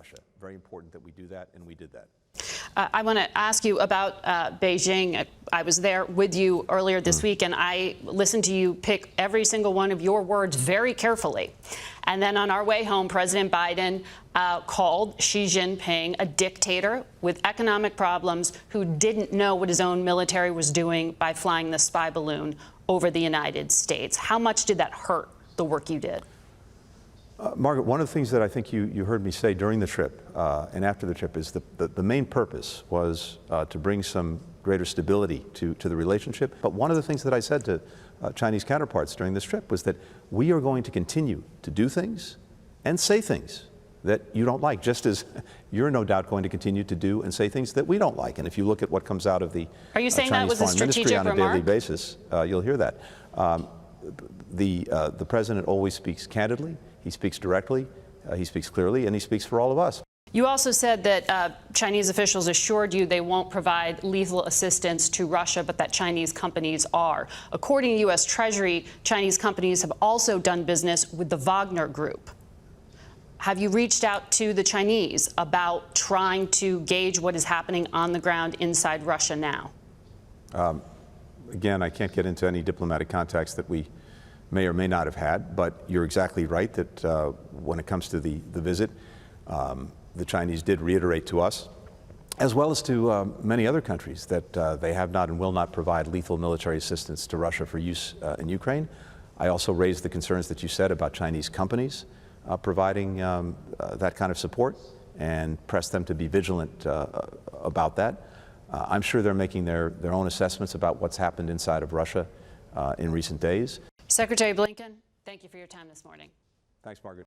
Russia. Very important that we do that, and we did that. I want to ask you about Beijing. I was there with you earlier this week, and I listened to you pick every single one of your words very carefully. And then on our way home, President Biden called Xi Jinping a dictator with economic problems who didn't know what his own military was doing by flying the spy balloon over the United States. How much did that hurt the work you did? Margaret, one of the things that I think you heard me say during the trip and after the trip is the main purpose was to bring some greater stability to the relationship. But one of the things that I said to Chinese counterparts during this trip was that we are going to continue to do things and say things that you don't like, just as you're no doubt going to continue to do and say things that we don't like. And if you look at what comes out of the Are you saying that Chinese was a Foreign Ministry strategic on a remark? daily basis, you'll hear that. The president always speaks candidly, he speaks directly, he speaks clearly, and he speaks for all of us. You also said that Chinese officials assured you they won't provide lethal assistance to Russia, but that Chinese companies are. According to U.S. Treasury, Chinese companies have also done business with the Wagner Group. Have you reached out to the Chinese about trying to gauge what is happening on the ground inside Russia now? Again, I can't get into any diplomatic contacts that we may or may not have had, but you're exactly right that when it comes to the visit, the Chinese did reiterate to us, as well as to many other countries, that they have not and will not provide lethal military assistance to Russia for use in Ukraine. I also raised the concerns that you said about Chinese companies providing that kind of support and pressed them to be vigilant about that. I'm sure they're making their own assessments about what's happened inside of Russia in recent days. Secretary Blinken, thank you for your time this morning. Thanks, Margaret.